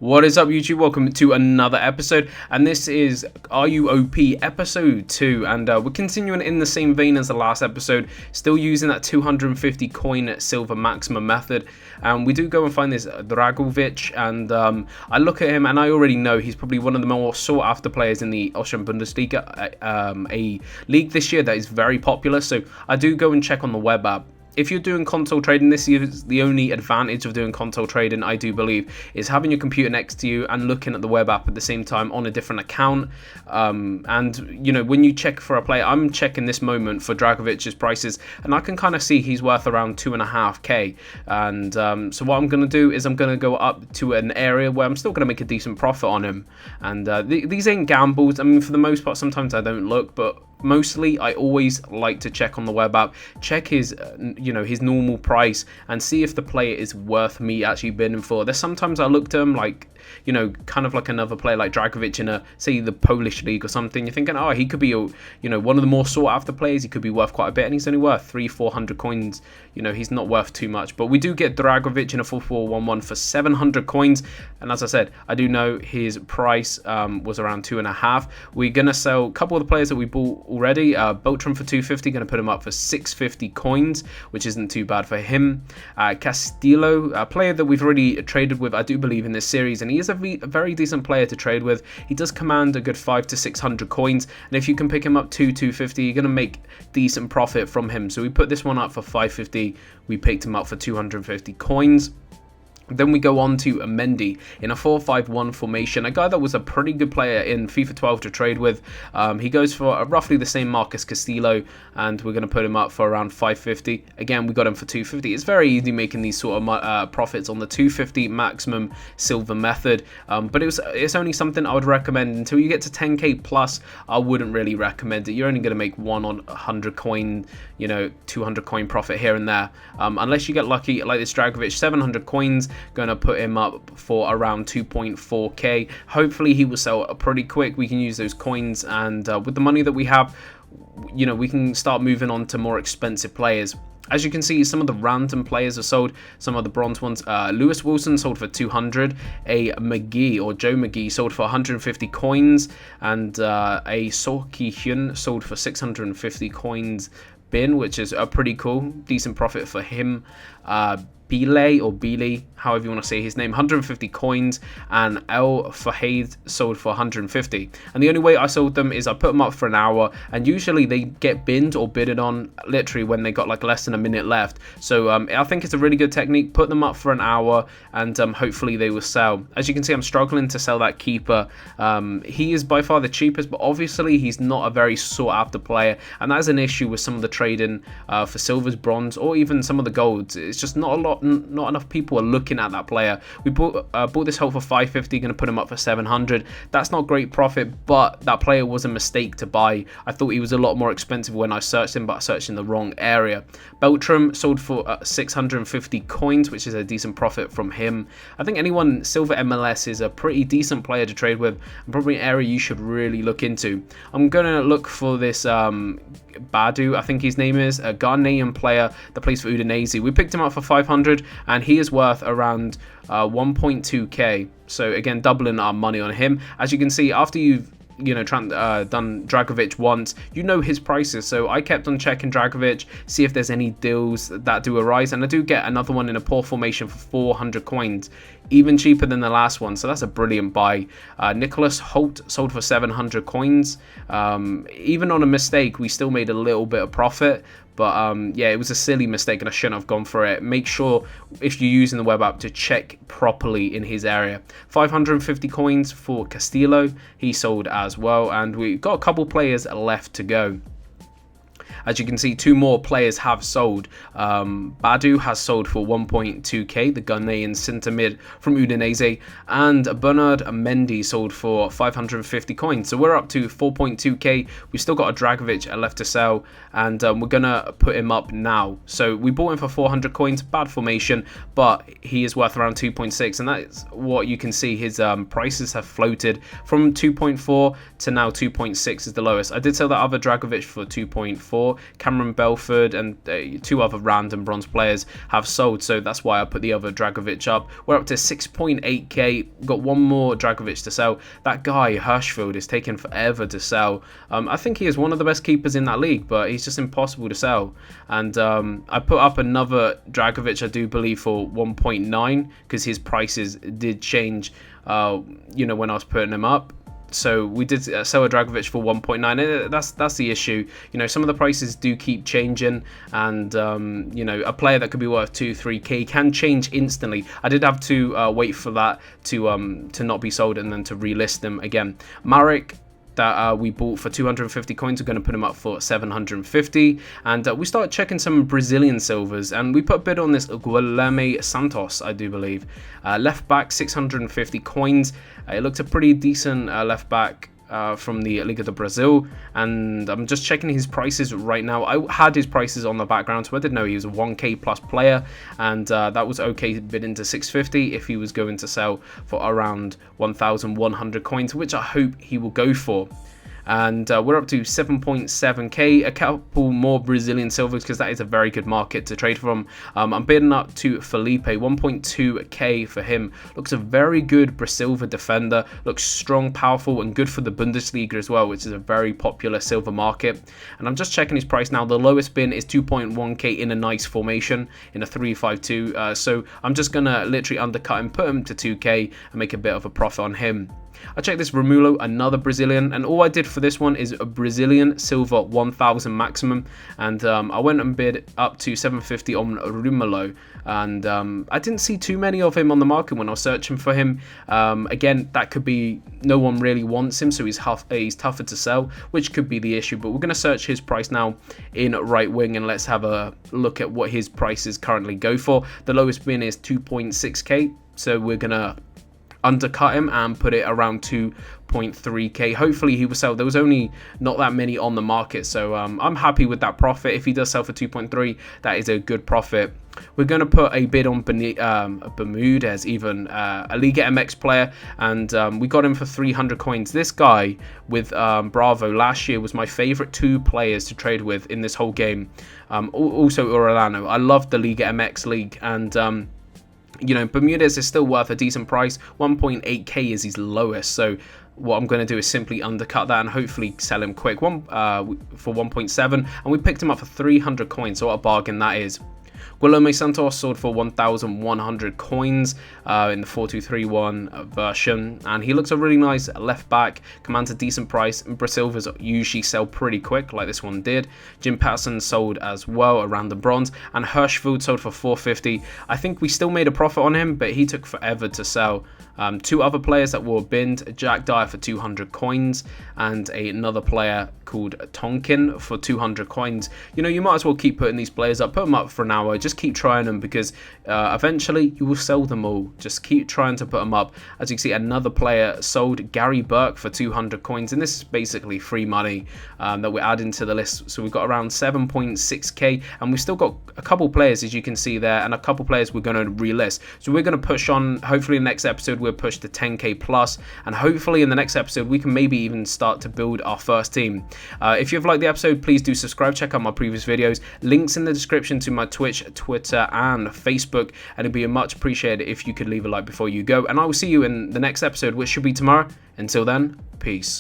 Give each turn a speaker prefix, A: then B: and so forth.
A: What is up, YouTube? Welcome to another episode, and this is Are You OP episode 2, and we're continuing in the same vein as the last episode, still using that 250 coin silver maximum method. And we do go and find this Dragovic, and I look at him and I already know he's probably one of the more sought after players in the Austrian Bundesliga, a league this year that is very popular. So I do go and check on the web app. If you're doing console trading, this is the only advantage of doing console trading, I do believe, is having your computer next to you and looking at the web app at the same time on a different account. And, you know, when you check for a player, I'm checking this moment for Dragovic's prices, and I can kind of see he's worth around 2.5k. And so what I'm going to do is I'm going to go up to an area where I'm still going to make a decent profit on him. And these ain't gambles. I mean, for the most part, sometimes I don't look, but mostly I always like to check on the web app, check his his normal price, and see if the player is worth me actually bidding for. There's sometimes I look to him like, you know, kind of like another player like Dragovic in say the Polish league or something. You're thinking, oh, he could be one of the more sought after players. He could be worth quite a bit, and he's only worth 300-400 coins. You know, he's not worth too much. But we do get Dragovic in a 4-4-1-1 for 700 coins, and as I said, I do know his price was around 2.5. We're gonna sell a couple of the players that we bought already. Beltram for 250, gonna put him up for 650 coins, which isn't too bad for him. Castillo, a player that we've already traded with, I do believe, in this series, and he is a very decent player to trade with. He does command a good 500 to 600 coins, and if you can pick him up 250, you're gonna make decent profit from him. So we put this one up for 550. We picked him up for 250 coins. Then we go on to Mendy in a 4-5-1 formation, a guy that was a pretty good player in FIFA 12 to trade with. He goes for roughly the same mark as Castillo, and we're going to put him up for around 550. Again, we got him for 250. It's very easy making these sort of profits on the 250 maximum silver method, but it's only something I would recommend. Until you get to 10k plus, I wouldn't really recommend it. You're only going to make 1 on 100 coin, 200 coin profit here and there, unless you get lucky like this Dragovic. 700 coins, going to put him up for around 2.4k. Hopefully he will sell pretty quick. We can use those coins, and with the money that we have, we can start moving on to more expensive players. As you can see, some of the random players are sold, some of the bronze ones. Lewis Wilson sold for 200, a McGee or Joe McGee sold for 150 coins, and a Soki Hyun sold for 650 coins bin, which is a pretty cool, decent profit for him. Bile or Bile, however you want to say his name, 150 coins, and El Fahid sold for 150. And the only way I sold them is I put them up for an hour, and usually they get binned or bidded on literally when they got like less than a minute left. So I think it's a really good technique. Put them up for an hour, and hopefully they will sell. As you can see, I'm struggling to sell that keeper. He is by far the cheapest, but obviously he's not a very sought after player, and that is an issue with some of the trading for silvers, bronze, or even some of the golds. It's just not enough people are looking at that player. We bought this whole for 550, going to put him up for 700. That's not great profit, but that player was a mistake to buy. I thought he was a lot more expensive when I searched him, but I searched in the wrong area. Beltram sold for 650 coins, which is a decent profit from him. I think anyone silver MLS is a pretty decent player to trade with, and probably an area you should really look into. I'm going to look for this Badu, I think his name is, a Ghanaian player that plays for Udinese. We picked him up for 500, and he is worth around 1.2k. So again, doubling our money on him. As you can see, after you've done Dragovic once, you know his prices. So I kept on checking Dragovic, see if there's any deals that do arise, and I do get another one in a poor formation for 400 coins, even cheaper than the last one. So that's a brilliant buy. Nicholas Holt sold for 700 coins. Even on a mistake, we still made a little bit of profit. But yeah, it was a silly mistake and I shouldn't have gone for it. Make sure if you're using the web app to check properly in his area. 550 coins for Castillo. He sold as well. And we've got a couple players left to go. As you can see, 2 more players have sold. Badu has sold for 1.2k, the Ghanaian centre mid from Udinese, and Bernard Mendy sold for 550 coins. So we're up to 4.2k. We've still got a Dragovic left to sell, and we're gonna put him up now. So we bought him for 400 coins, bad formation, but he is worth around 2.6, and that's what you can see. His prices have floated from 2.4 to now 2.6 is the lowest. I did sell that other Dragovic for 2.4. well. Cameron Belford and 2 other random bronze players have sold, so that's why I put the other Dragovic up. We're up to 6.8k. Got one more Dragovic to sell. That guy Hirschfeld is taking forever to sell. I think he is one of the best keepers in that league, but he's just impossible to sell. And I put up another Dragovic, I do believe, for 1.9 because his prices did change when I was putting him up. So we did sell a Dragovic for 1.9. That's the issue. Some of the prices do keep changing, and a player that could be worth 2-3k can change instantly. I did have to wait for that to not be sold and then to relist them again. Marek, that we bought for 250 coins. We're going to put him up for 750, and we started checking some Brazilian silvers, and we put a bid on this Guilherme Santos, I do believe. Left back, 650 coins. It looked a pretty decent left back from the Liga do Brazil, and I'm just checking his prices right now. I had his prices on the background, so I didn't know he was a 1k plus player, and that was okay bid into 650 if he was going to sell for around 1,100 coins, which I hope he will go for. And we're up to 7.7k, a couple more Brazilian silvers because that is a very good market to trade from. I'm bidding up to Felipe, 1.2k for him. Looks a very good Brasilva defender, looks strong, powerful, and good for the Bundesliga as well, which is a very popular silver market. And I'm just checking his price now. The lowest bin is 2.1k in a nice formation in a 3-5-2. So I'm just gonna literally undercut him, put him to 2k, and make a bit of a profit on him. I checked this Romulo, another Brazilian, and all I did for this one is a Brazilian silver 1000 maximum, and I went and bid up to 750 on Romulo, and I didn't see too many of him on the market when I was searching for him. Again, that could be no one really wants him, so he's tougher to sell, which could be the issue, but we're going to search his price now in right wing, and let's have a look at what his prices currently go for. The lowest bin is 2.6k, so we're going to undercut him and put it around 2.3k. Hopefully he will sell. There was only not that many on the market, so I'm happy with that profit. If he does sell for 2.3, that is a good profit. We're going to put a bid on Bermudez, even a Liga MX player, and we got him for 300 coins. This guy with Bravo last year was my favorite 2 players to trade with in this whole game. Also Orellano. I love the Liga MX league, and Bermudez is still worth a decent price. 1.8k is his lowest, so what I'm going to do is simply undercut that and hopefully sell him quick for 1.7, and we picked him up for 300 coins, so what a bargain that is. Guilherme Santos sold for 1,100 coins in the 4-2-3-1 version, and he looks a really nice left back, commands a decent price, and Brasilvas usually sell pretty quick like this one did. Jim Patterson sold as well, a random bronze, and Hirschfeld sold for 450. I think we still made a profit on him, but he took forever to sell. 2 other players that were binned, Jack Dyer for 200 coins, and another player called Tonkin for 200 coins. You might as well keep putting these players up, put them up for an hour, just keep trying them, because eventually you will sell them all. Just keep trying to put them up. As you can see, another player sold, Gary Burke, for 200 coins, and this is basically free money that we're adding to the list. So we've got around 7.6k, and we've still got a couple players, as you can see there, and a couple players we're going to relist. So we're going to push on. Hopefully in the next episode we'll push to 10k plus, and hopefully in the next episode we can maybe even start to build our first team. If you've liked the episode, please do subscribe, check out my previous videos, links in the description to my Twitch, Twitter and Facebook, and it'd be much appreciated if you could leave a like before you go, and I will see you in the next episode, which should be tomorrow. Until then, peace.